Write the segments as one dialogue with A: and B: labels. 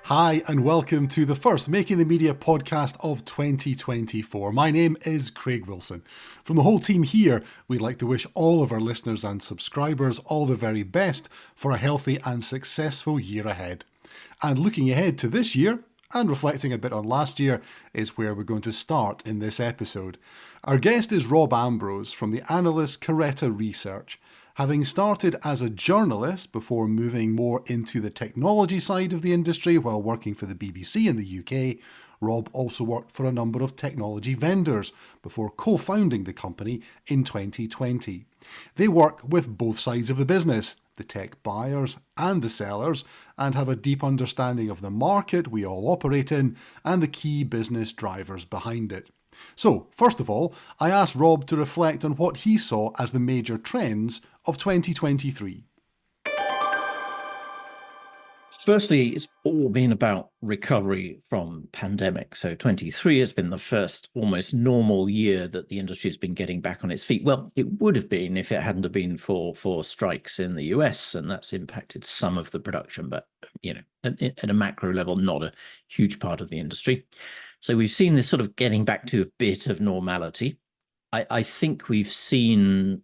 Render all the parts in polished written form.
A: Hi, and welcome to the first Making the Media podcast of 2024. My name is Craig Wilson. From the whole team here, we'd like to wish all of our listeners and subscribers all the very best for a healthy and successful year ahead. And looking ahead to this year, and reflecting a bit on last year, is where we're going to start in this episode. Our guest is Rob Ambrose from the analyst Caretta Research. Having started as a journalist before moving more into the technology side of the industry while working for the BBC in the UK, Rob also worked for a number of technology vendors before co-founding the company in 2020. They work with both sides of the business, the tech buyers and the sellers, and have a deep understanding of the market we all operate in and the key business drivers behind it. So, first of all, I asked Rob to reflect on what he saw as the major trends of 2023.
B: Firstly, it's all been about recovery from pandemic. So 23 has been the first almost normal year that the industry has been getting back on its feet. Well, it would have been if it hadn't have been for strikes in the US, and that's impacted some of the production, but at a macro level, not a huge part of the industry. So we've seen this sort of getting back to a bit of normality. I think we've seen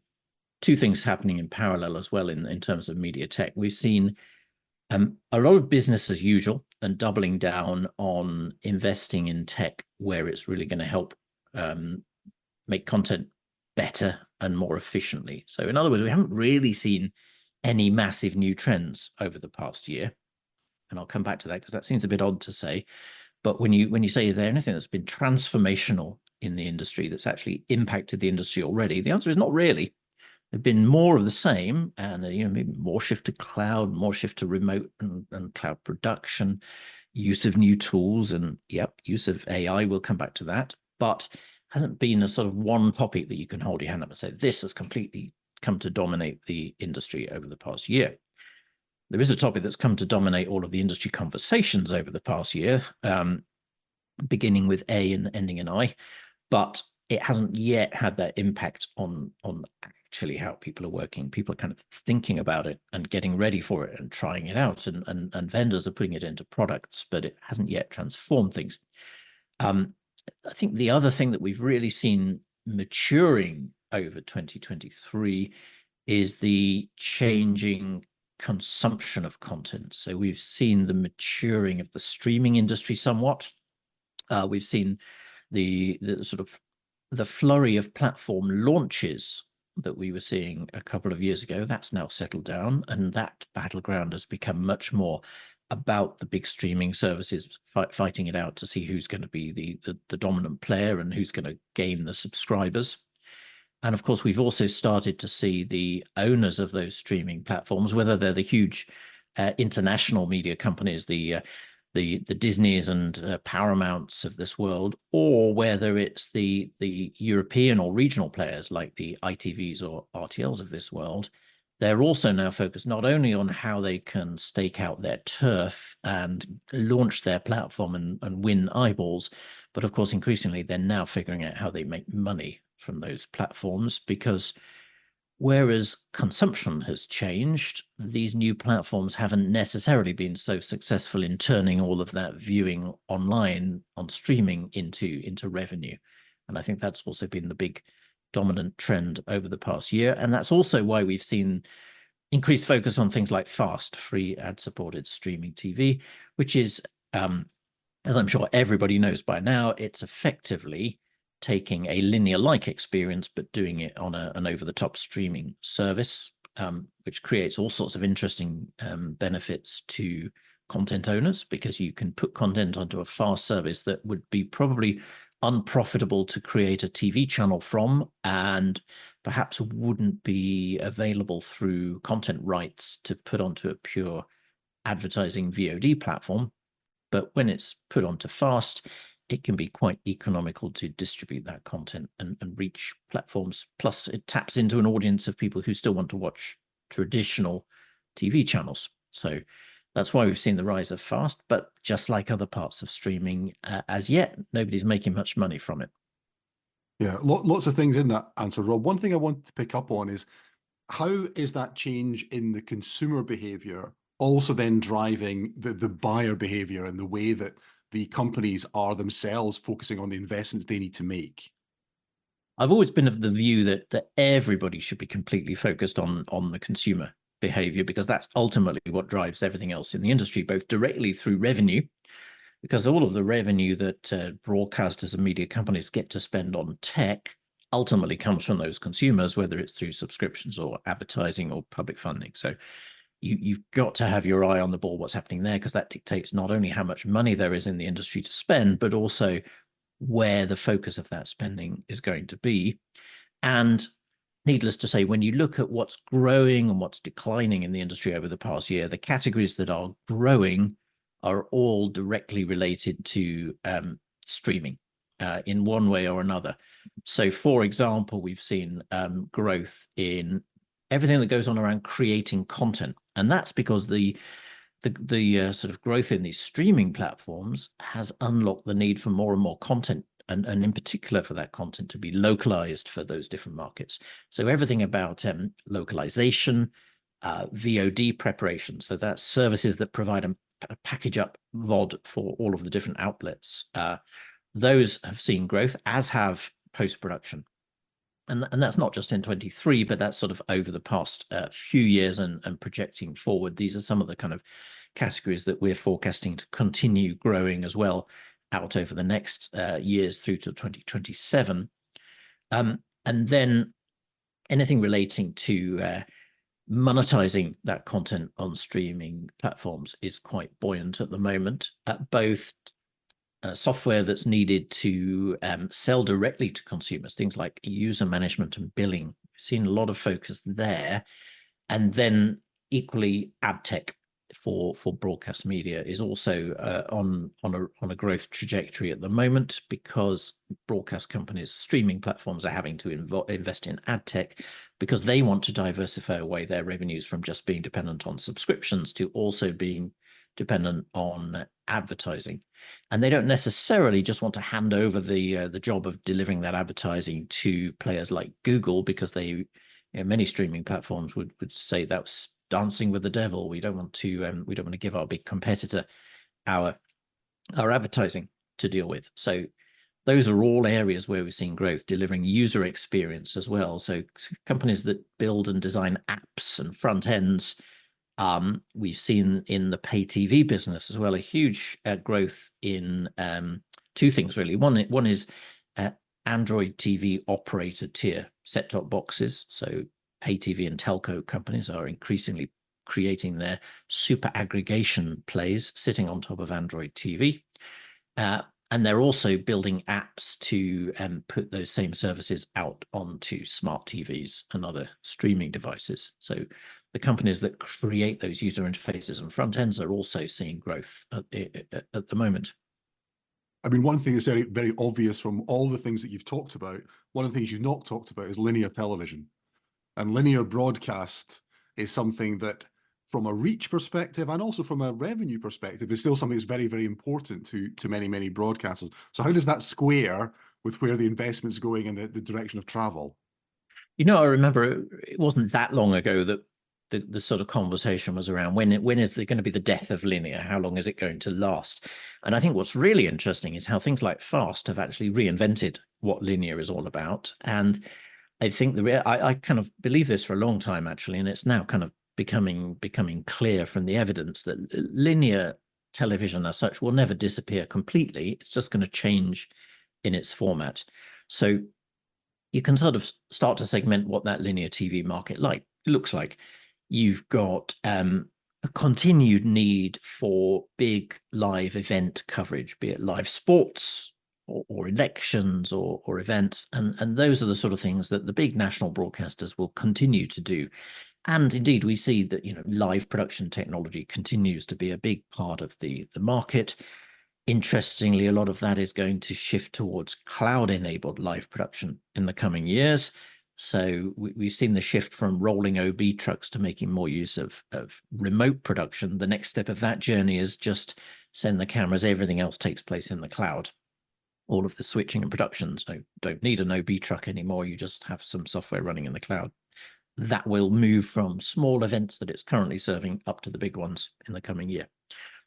B: two things happening in parallel as well in terms of media tech. We've seen a lot of business as usual and doubling down on investing in tech where it's really going to help make content better and more efficiently. So in other words, we haven't really seen any massive new trends over the past year. And I'll come back to that because that seems a bit odd to say. But when you say, is there anything that's been transformational in the industry that's actually impacted the industry already? The answer is not really. There've been more of the same, and maybe more shift to cloud, more shift to remote and cloud production, use of new tools, and use of AI. We'll come back to that, but hasn't been a sort of one topic that you can hold your hand up and say this has completely come to dominate the industry over the past year. There is a topic that's come to dominate all of the industry conversations over the past year, beginning with A and ending in I, but it hasn't yet had that impact on actually how people are working. People are kind of thinking about it and getting ready for it and trying it out, and vendors are putting it into products, but it hasn't yet transformed things. I think the other thing that we've really seen maturing over 2023 is the changing consumption of content. So we've seen the maturing of the streaming industry somewhat. We've seen the sort of the flurry of platform launches that we were seeing a couple of years ago. That's now settled down, and that battleground has become much more about the big streaming services fighting it out to see who's going to be the dominant player and who's going to gain the subscribers. And of course, we've also started to see the owners of those streaming platforms, whether they're the huge international media companies, the Disneys and Paramounts of this world, or whether it's the European or regional players like the ITVs or RTLs of this world. They're also now focused not only on how they can stake out their turf and launch their platform and win eyeballs, but of course, increasingly, they're now figuring out how they make money from those platforms, because whereas consumption has changed, these new platforms haven't necessarily been so successful in turning all of that viewing online on streaming into revenue. And I think that's also been the big dominant trend over the past year. And that's also why we've seen increased focus on things like FAST, free ad-supported streaming TV, which is, as I'm sure everybody knows by now, it's effectively taking a linear-like experience, but doing it on an over-the-top streaming service, which creates all sorts of interesting benefits to content owners, because you can put content onto a fast service that would be probably unprofitable to create a TV channel from, and perhaps wouldn't be available through content rights to put onto a pure advertising VOD platform. But when it's put onto fast, it can be quite economical to distribute that content and reach platforms. Plus, it taps into an audience of people who still want to watch traditional TV channels. So that's why we've seen the rise of fast. But just like other parts of streaming, as yet, nobody's making much money from it.
A: Yeah, lots of things in that answer, Rob. One thing I want to pick up on is how is that change in the consumer behavior also then driving the buyer behavior and the way that the companies are themselves focusing on the investments they need to make?
B: I've always been of the view that everybody should be completely focused on the consumer behavior, because that's ultimately what drives everything else in the industry, both directly through revenue, because all of the revenue that broadcasters and media companies get to spend on tech ultimately comes from those consumers, whether it's through subscriptions or advertising or public funding. So you've got to have your eye on the ball, what's happening there, because that dictates not only how much money there is in the industry to spend, but also where the focus of that spending is going to be. And needless to say, when you look at what's growing and what's declining in the industry over the past year, the categories that are growing are all directly related to streaming in one way or another. So, for example, we've seen growth in everything that goes on around creating content. And that's because the sort of growth in these streaming platforms has unlocked the need for more and more content, and in particular for that content to be localized for those different markets. So everything about localization, VOD preparation, so that's services that provide a package up VOD for all of the different outlets. Those have seen growth, as have post-production. And that's not just in 23, but that's sort of over the past few years and projecting forward. These are some of the kind of categories that we're forecasting to continue growing as well out over the next years through to 2027. And then anything relating to monetizing that content on streaming platforms is quite buoyant at the moment. Both software that's needed to sell directly to consumers, things like user management and billing. We've seen a lot of focus there. And then equally, ad tech for broadcast media is also on a growth trajectory at the moment, because broadcast companies, streaming platforms, are having to invest in ad tech because they want to diversify away their revenues from just being dependent on subscriptions to also being dependent on advertising. And they don't necessarily just want to hand over the job of delivering that advertising to players like Google, because they, many streaming platforms would say that's dancing with the devil. We don't want to give our big competitor our advertising to deal with. So those are all areas where we're seeing growth, delivering user experience as well. So companies that build and design apps and front ends. We've seen in the pay TV business as well a huge growth in two things, really. One is Android TV operator tier set-top boxes. So pay TV and telco companies are increasingly creating their super aggregation plays sitting on top of Android TV. And they're also building apps to put those same services out onto smart TVs and other streaming devices. So the companies that create those user interfaces and front ends are also seeing growth at the moment.
A: I mean, one thing that's very, very obvious from all the things that you've talked about, one of the things you've not talked about is linear television. And linear broadcast is something that, from a reach perspective and also from a revenue perspective, is still something that's very, very important to many, many broadcasters. So how does that square with where the investment's going and the direction of travel?
B: I remember it wasn't that long ago that the sort of conversation was around when is there going to be the death of linear? How long is it going to last? And I think what's really interesting is how things like FAST have actually reinvented what linear is all about. And I think I kind of believe this for a long time, actually, and it's now kind of becoming clear from the evidence that linear television as such will never disappear completely. It's just going to change in its format. So you can sort of start to segment what that linear TV market looks like. You've got a continued need for big live event coverage, be it live sports or elections or events. And those are the sort of things that the big national broadcasters will continue to do. And indeed, we see that live production technology continues to be a big part of the market. Interestingly, a lot of that is going to shift towards cloud-enabled live production in the coming years. So we've seen the shift from rolling OB trucks to making more use of remote production. The next step of that journey is just send the cameras. Everything else takes place in the cloud. All of the switching and production. So don't need an OB truck anymore. You just have some software running in the cloud. that will move from small events that it's currently serving up to the big ones in the coming year.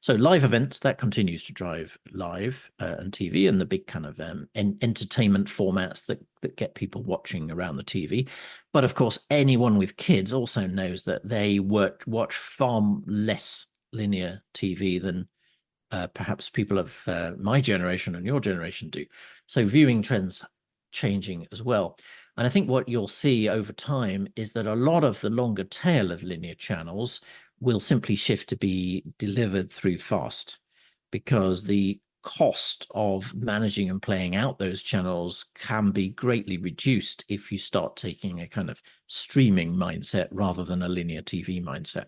B: So live events, that continues to drive live and TV and the big kind of entertainment formats that get people watching around the TV. But of course, anyone with kids also knows that they watch far less linear TV than perhaps people of my generation and your generation do. So viewing trends changing as well. And I think what you'll see over time is that a lot of the longer tail of linear channels will simply shift to be delivered through FAST, because the cost of managing and playing out those channels can be greatly reduced if you start taking a kind of streaming mindset rather than a linear TV mindset.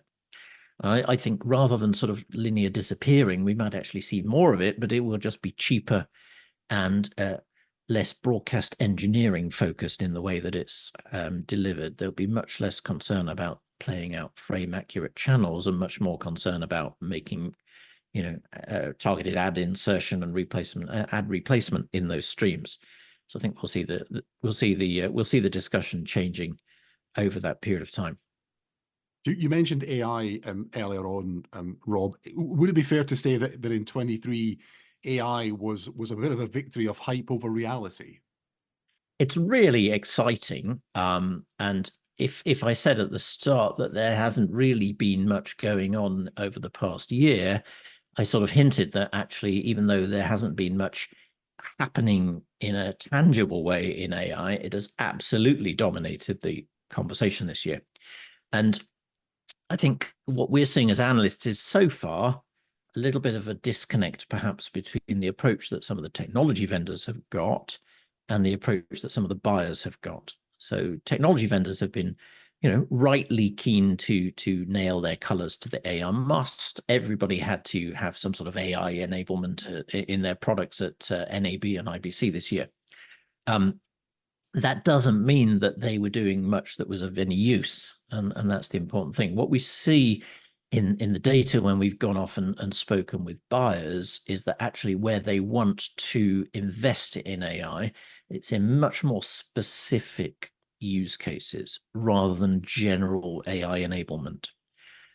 B: I think rather than sort of linear disappearing, we might actually see more of it, but it will just be cheaper and less broadcast engineering focused in the way that it's delivered. There'll be much less concern about playing out frame accurate channels and much more concern about making, targeted ad insertion and ad replacement in those streams. So I think we'll see the discussion changing over that period of time.
A: You mentioned AI earlier on, Rob. Would it be fair to say that in 23, AI was a bit of a victory of hype over reality?
B: It's really exciting. And if I said at the start that there hasn't really been much going on over the past year, I sort of hinted that actually, even though there hasn't been much happening in a tangible way in AI, it has absolutely dominated the conversation this year. And I think what we're seeing as analysts is so far a little bit of a disconnect, perhaps, between the approach that some of the technology vendors have got and the approach that some of the buyers have got. So technology vendors have been, rightly keen to nail their colors to the AI must. Everybody had to have some sort of AI enablement in their products at NAB and IBC this year. That doesn't mean that they were doing much that was of any use. And that's the important thing. What we see in the data when we've gone off and spoken with buyers is that actually where they want to invest in AI, it's in much more specific use cases rather than general AI enablement.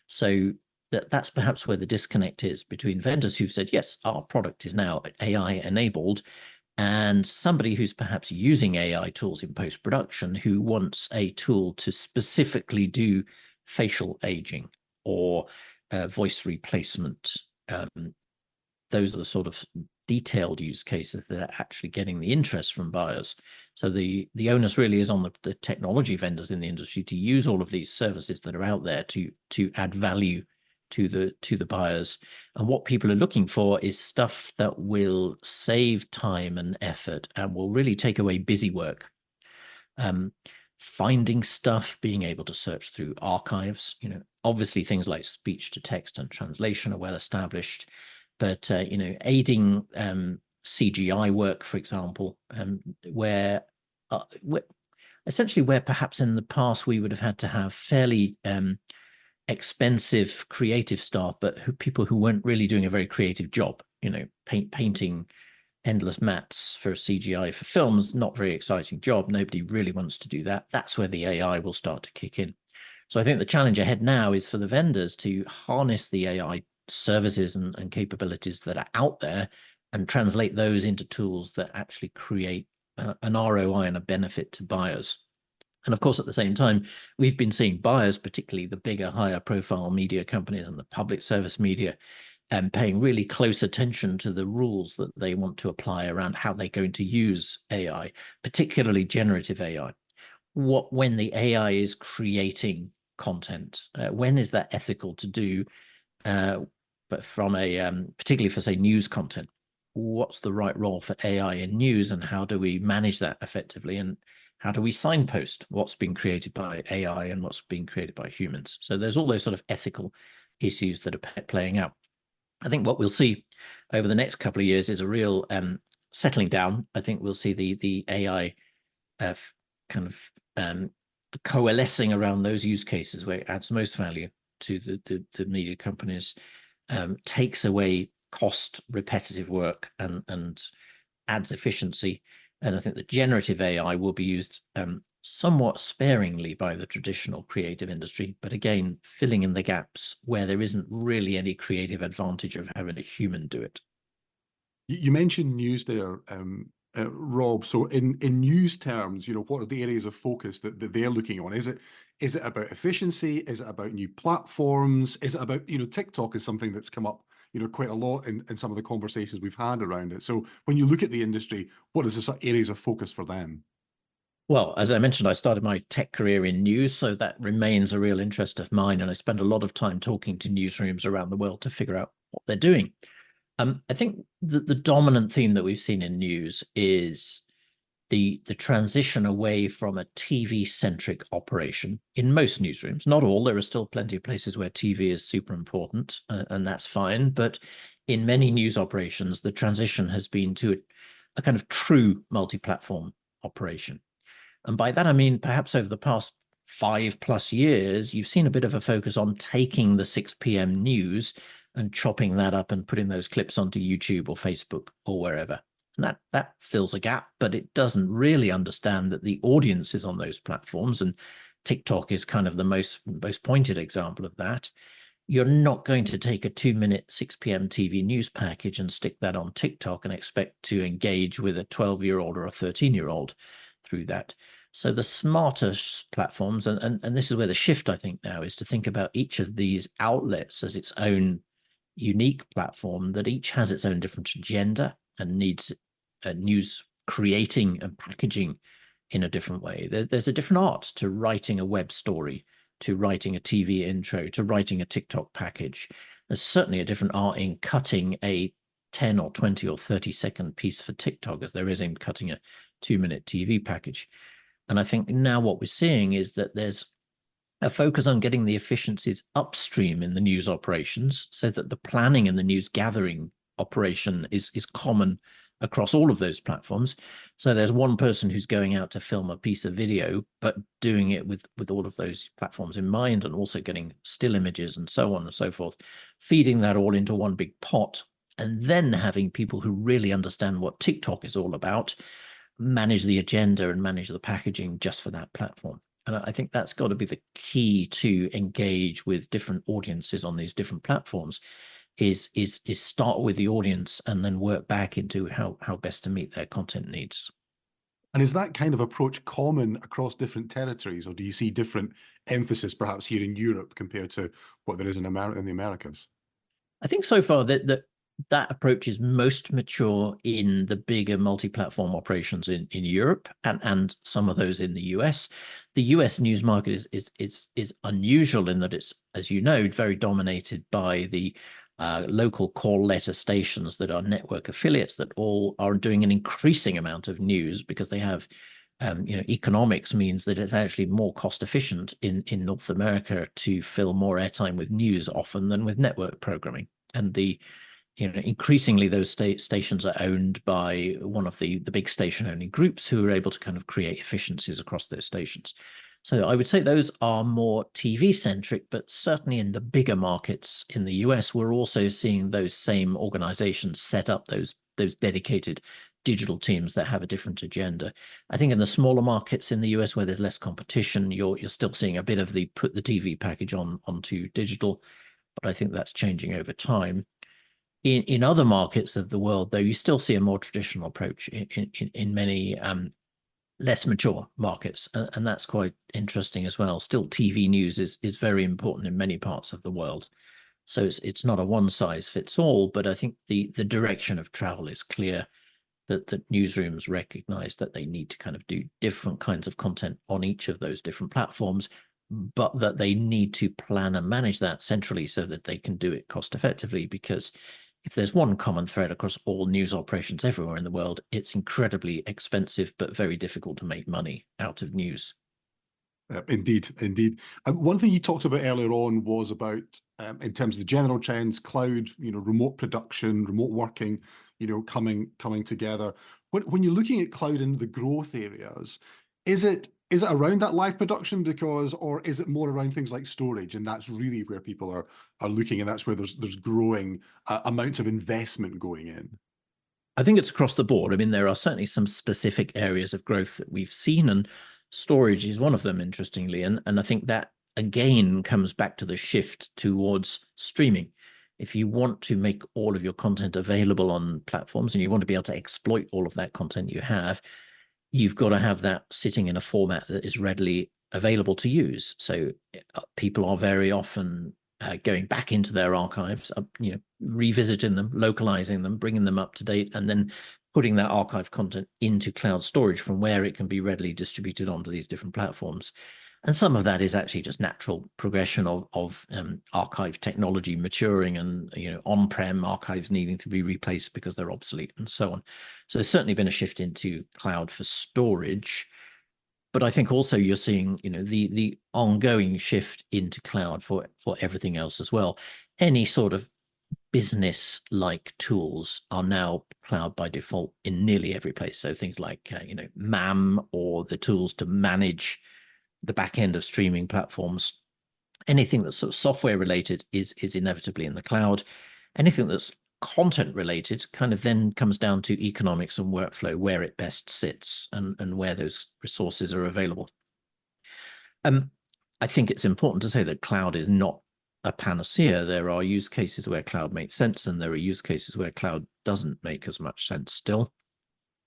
B: So that's perhaps where the disconnect is between vendors who've said, yes, our product is now AI enabled, and somebody who's perhaps using AI tools in post-production who wants a tool to specifically do facial aging or voice replacement. Those are the sort of detailed use cases that are actually getting the interest from buyers. So the onus really is on the technology vendors in the industry to use all of these services that are out there to add value to the buyers. And what people are looking for is stuff that will save time and effort and will really take away busy work. Finding stuff, being able to search through archives, obviously things like speech to text and translation are well established, but aiding CGI work, for example, where perhaps in the past we would have had to have fairly expensive creative staff, but people who weren't really doing a very creative job, painting endless mats for CGI for films, not very exciting job. Nobody really wants to do that. That's where the AI will start to kick in. So I think the challenge ahead now is for the vendors to harness the AI services and capabilities that are out there and translate those into tools that actually create an ROI and a benefit to buyers. And of course, at the same time, we've been seeing buyers, particularly the bigger, higher profile media companies and the public service media, paying really close attention to the rules that they want to apply around how they're going to use AI, particularly generative AI. When the AI is creating content, when is that ethical to do? But from particularly for, say, news content, what's the right role for AI in news, and how do we manage that effectively? And how do we signpost what's being created by AI and what's being created by humans? So there's all those sort of ethical issues that are playing out. I think what we'll see over the next couple of years is a real settling down. I think we'll see the AI kind of coalescing around those use cases where it adds most value to the media companies, takes away cost, repetitive work, and adds efficiency. And I think that generative AI will be used somewhat sparingly by the traditional creative industry, but again, filling in the gaps where there isn't really any creative advantage of having a human do it.
A: You mentioned news there, Rob. So in news terms, what are the areas of focus that they're looking on? Is it about efficiency? Is it about new platforms? Is it about, TikTok is something that's come up, quite a lot in some of the conversations we've had around it. So when you look at the industry, what is the sort of areas of focus for them?
B: Well, as I mentioned, I started my tech career in news, so that remains a real interest of mine. And I spend a lot of time talking to newsrooms around the world to figure out what they're doing. I think the dominant theme that we've seen in news is the transition away from a TV-centric operation in most newsrooms. Not all. There are still plenty of places where TV is super important, and that's fine. But in many news operations, the transition has been to a kind of true multi-platform operation. And by that, I mean, perhaps over the past 5+ years, you've seen a bit of a focus on taking the 6 p.m. news and chopping that up and putting those clips onto YouTube or Facebook or wherever. And that fills a gap, but it doesn't really understand that the audience is on those platforms. And TikTok is kind of the most pointed example of that. You're not going to take a 2-minute 6 p.m. TV news package and stick that on TikTok and expect to engage with a 12-year-old or a 13-year-old through that. So the smartest platforms, and this is where the shift, I think, now is to think about each of these outlets as its own unique platform that each has its own different agenda and needs news creating and packaging in a different way. There's a different art to writing a web story, to writing a TV intro, to writing a TikTok package. There's certainly a different art in cutting a 10 or 20 or 30-second piece for TikTok as there is in cutting a 2-minute TV package. And I think now what we're seeing is that there's a focus on getting the efficiencies upstream in the news operations so that the planning and the news gathering operation is common across all of those platforms. So there's one person who's going out to film a piece of video, but doing it with all of those platforms in mind, and also getting still images and so on and so forth, feeding that all into one big pot, and then having people who really understand what TikTok is all about manage the agenda and manage the packaging just for that platform. And I think that's got to be the key to engage with different audiences on these different platforms, is start with the audience and then work back into how best to meet their content needs.
A: And is that kind of approach common across different territories, or do you see different emphasis perhaps here in Europe compared to what there is in the Americas?
B: I think so far that approach is most mature in the bigger multi-platform operations in Europe and some of those in the US. The US news market is unusual in that it's, as you know, very dominated by the local call letter stations that are network affiliates that all are doing an increasing amount of news because they have economics means that it's actually more cost efficient in North America to fill more airtime with news often than with network programming. And increasingly those stations are owned by one of the big station owning groups who are able to kind of create efficiencies across those stations. So I would say those are more TV centric, but certainly in the bigger markets in the US, we're also seeing those same organizations set up those dedicated digital teams that have a different agenda. I think in the smaller markets in the US where there's less competition, you're still seeing a bit of the put the TV package onto digital, but I think that's changing over time. In other markets of the world, though, you still see a more traditional approach in many less mature markets, and that's quite interesting as well. Still, TV news is very important in many parts of the world, so it's not a one size fits all. But I think the direction of travel is clear, that newsrooms recognize that they need to kind of do different kinds of content on each of those different platforms, but that they need to plan and manage that centrally so that they can do it cost effectively. Because if there's one common thread across all news operations everywhere in the world, it's incredibly expensive, but very difficult to make money out of news.
A: Indeed, indeed. One thing you talked about earlier on was about, in terms of the general trends, cloud, remote production, remote working, coming together. When you're looking at cloud in the growth areas, is it around that live production or is it more around things like storage, and that's really where people are looking, and that's where there's growing amounts of investment going in?
B: I think it's across the board. I mean, there are certainly some specific areas of growth that we've seen, and Storage is one of them, interestingly, and I think that again comes back to the shift towards streaming. If you want to make all of your content available on platforms and you want to be able to exploit all of that content you have, you've got to have that sitting in a format that is readily available to use. So people are very often going back into their archives, revisiting them, localizing them, bringing them up to date, and then putting that archive content into cloud storage from where it can be readily distributed onto these different platforms. And some of that is actually just natural progression of archive technology maturing and on-prem archives needing to be replaced because they're obsolete and so on. So there's certainly been a shift into cloud for storage. But I think also you're seeing, the ongoing shift into cloud for everything else as well. Any sort of business-like tools are now cloud by default in nearly every place. So things like, MAM or the tools to manage the back end of streaming platforms. Anything that's sort of software related is inevitably in the cloud. Anything that's content related kind of then comes down to economics and workflow, where it best sits and where those resources are available. I think it's important to say that cloud is not a panacea. There are use cases where cloud makes sense, and there are use cases where cloud doesn't make as much sense still.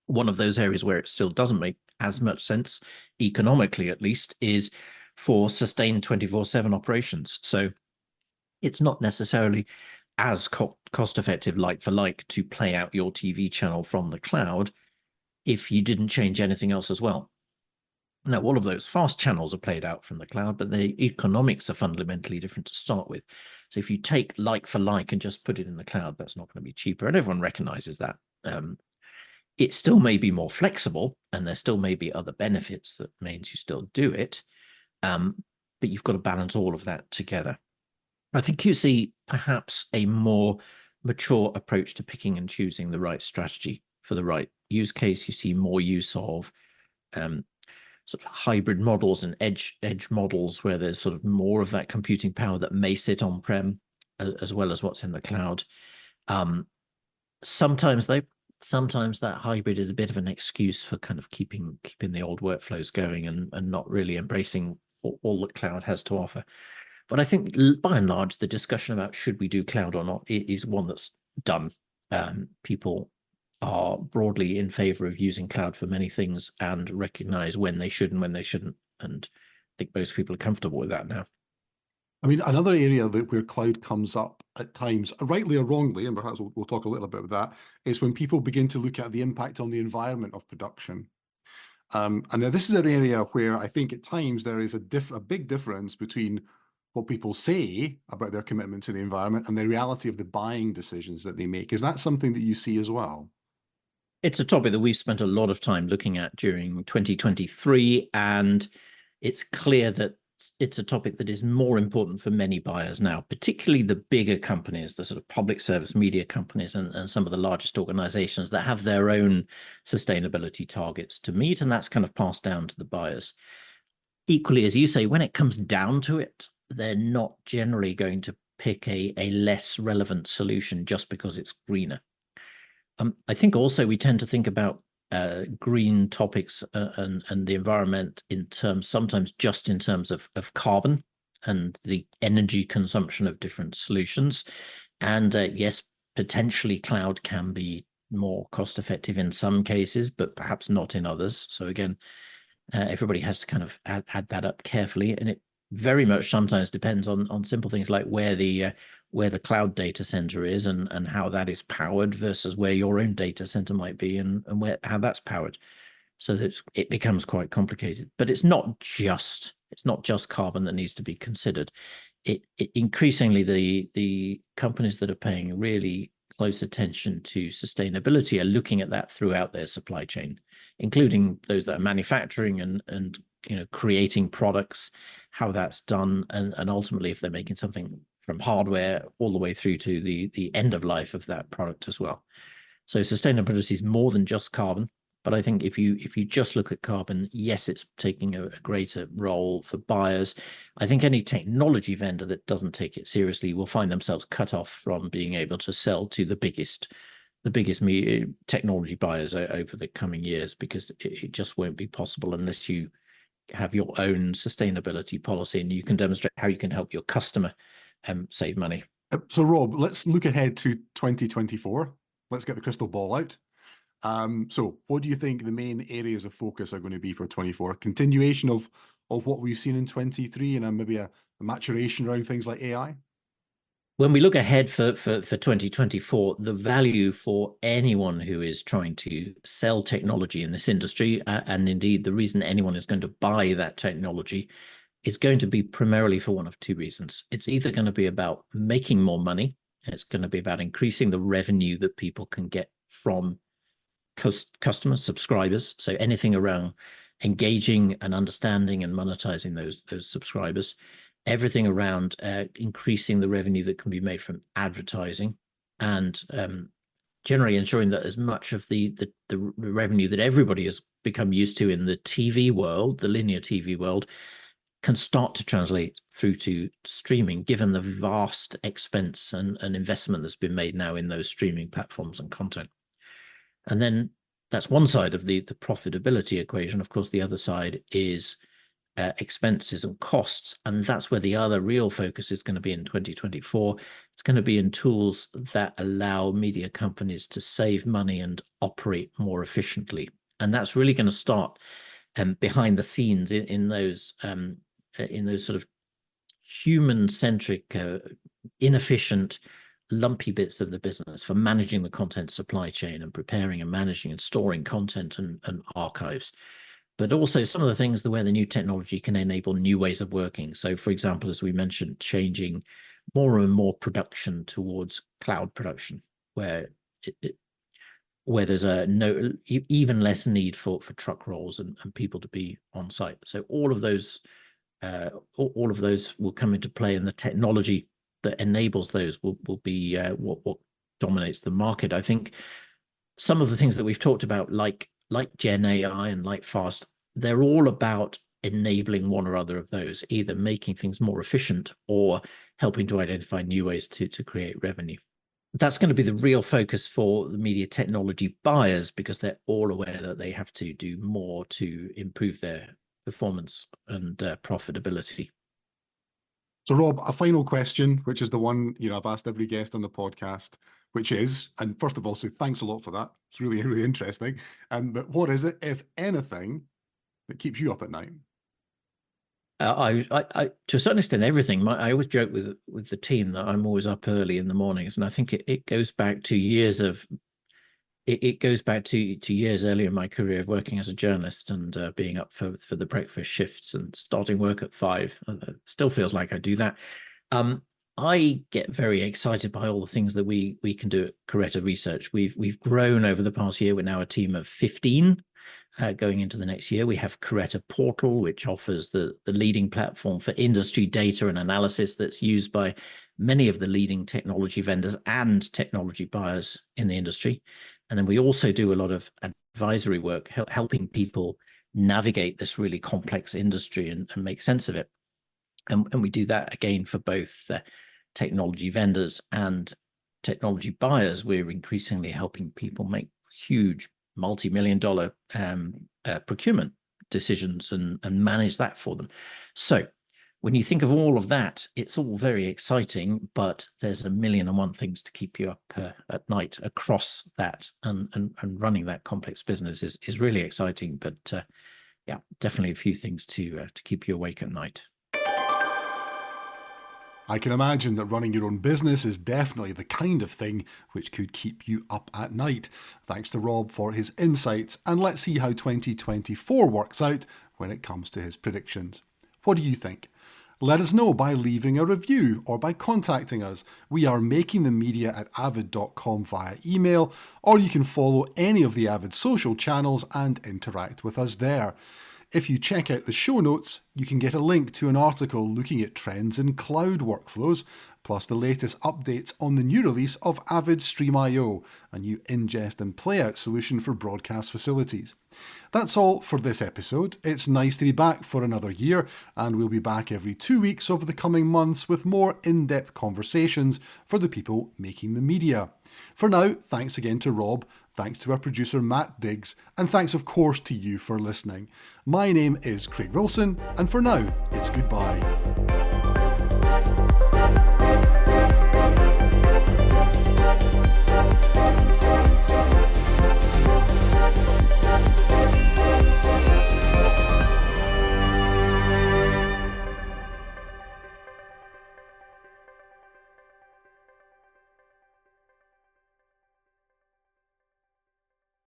B: One of those areas where it still doesn't make as much sense, economically at least, is for sustained 24/7 operations. So it's not necessarily as cost effective like for like to play out your TV channel from the cloud if you didn't change anything else as well. Now, all of those fast channels are played out from the cloud, but the economics are fundamentally different to start with. So if you take like for like and just put it in the cloud, that's not going to be cheaper. And everyone recognizes that. It still may be more flexible, and there still may be other benefits that means you still do it. But you've got to balance all of that together. I think you see perhaps a more mature approach to picking and choosing the right strategy for the right use case. You see more use of sort of hybrid models and edge models where there's sort of more of that computing power that may sit on-prem as well as what's in the cloud. Sometimes that hybrid is a bit of an excuse for kind of keeping the old workflows going and not really embracing all that cloud has to offer. But I think by and large, the discussion about should we do cloud or not is one that's done. People are broadly in favor of using cloud for many things and recognize when they should and when they shouldn't. And I think most people are comfortable with that now.
A: I mean, another area where cloud comes up at times, rightly or wrongly, and perhaps we'll talk a little bit about that, is when people begin to look at the impact on the environment of production. And now this is an area where I think at times there is a big difference between what people say about their commitment to the environment and the reality of the buying decisions that they make. Is that something that you see as well?
B: It's a topic that we've spent a lot of time looking at during 2023, and it's clear that it's a topic that is more important for many buyers now, particularly the bigger companies, the sort of public service media companies and some of the largest organizations that have their own sustainability targets to meet, and that's kind of passed down to the buyers. Equally, as you say, when it comes down to it, they're not generally going to pick a less relevant solution just because it's greener. I think also we tend to think about green topics and the environment sometimes just in terms of carbon and the energy consumption of different solutions. And yes, potentially cloud can be more cost effective in some cases, but perhaps not in others. So again, everybody has to kind of add that up carefully, and it very much sometimes depends on simple things like where the cloud data center is and how that is powered versus where your own data center might be and how that's powered. So that it becomes quite complicated. But it's not just carbon that needs to be considered. It increasingly the companies that are paying really close attention to sustainability are looking at that throughout their supply chain, including those that are manufacturing and creating products, how that's done, and ultimately if they're making something from hardware all the way through to the end of life of that product as well. So sustainability is more than just carbon, but I think if you just look at carbon, yes, it's taking a greater role for buyers. I think any technology vendor that doesn't take it seriously will find themselves cut off from being able to sell to the biggest technology buyers over the coming years, because it just won't be possible unless you have your own sustainability policy, and you can demonstrate how you can help your customer save money.
A: So Rob, let's look ahead to 2024. Let's get the crystal ball out. So what do you think the main areas of focus are going to be for 24? Continuation of what we've seen in 23 and maybe a maturation around things like AI?
B: When we look ahead for 2024, the value for anyone who is trying to sell technology in this industry, and indeed the reason anyone is going to buy that technology, is going to be primarily for one of two reasons. It's either going to be about making more money, and it's going to be about increasing the revenue that people can get from customers, subscribers. So anything around engaging and understanding and monetizing those subscribers, everything around increasing the revenue that can be made from advertising, and generally ensuring that as much of the revenue that everybody has become used to in the TV world, the linear TV world, can start to translate through to streaming, given the vast expense and investment that's been made now in those streaming platforms and content. And then that's one side of the profitability equation. Of course, the other side is expenses and costs. And that's where the other real focus is going to be in 2024. It's going to be in tools that allow media companies to save money and operate more efficiently. And that's really going to start behind the scenes in those sort of human-centric, inefficient, lumpy bits of the business for managing the content supply chain and preparing and managing and storing content and archives. But also some of the things where the new technology can enable new ways of working. So, for example, as we mentioned, changing more and more production towards cloud production, where there's even less need for truck rolls and people to be on site. So all of those will come into play, and the technology that enables those will be what dominates the market. I think some of the things that we've talked about, like Gen AI and like fast, they're all about enabling one or other of those, either making things more efficient or helping to identify new ways to create revenue. That's going to be the real focus for the media technology buyers, because they're all aware that they have to do more to improve their performance and profitability.
A: So Rob, a final question, which is the one I've asked every guest on the podcast, which is, and first of all, so thanks a lot for that. It's really, really interesting. But what is it, if anything, that keeps you up at night?
B: I to a certain extent, everything. I always joke with the team that I'm always up early in the mornings, and I think it goes back to years of it goes back to years earlier in my career of working as a journalist and being up for the breakfast shifts and starting work at 5. Still feels like I do that. I get very excited by all the things that we can do at Caretta Research. We've grown over the past year. We're now a team of 15. Going into the next year, we have Caretta Portal, which offers the leading platform for industry data and analysis that's used by many of the leading technology vendors and technology buyers in the industry. And then we also do a lot of advisory work, helping people navigate this really complex industry and make sense of it. And we do that again for both technology vendors and technology buyers. We're increasingly helping people make huge multi-million-dollar procurement decisions and manage that for them. So when you think of all of that, it's all very exciting, but there's a million and one things to keep you up at night across that, and running that complex business is really exciting. But yeah, definitely a few things to keep you awake at night.
A: I can imagine that running your own business is definitely the kind of thing which could keep you up at night. Thanks to Rob for his insights, and let's see how 2024 works out when it comes to his predictions. What do you think? Let us know by leaving a review or by contacting us. We are makingthemedia@avid.com via email, or you can follow any of the Avid social channels and interact with us there. If you check out the show notes, you can get a link to an article looking at trends in cloud workflows, plus the latest updates on the new release of Avid Stream.io, a new ingest and playout solution for broadcast facilities. That's all for this episode. It's nice to be back for another year, and we'll be back every 2 weeks over the coming months with more in-depth conversations for the people making the media. For now, thanks again to Rob, thanks to our producer Matt Diggs, and thanks of course to you for listening. My name is Craig Wilson, and for now, it's goodbye.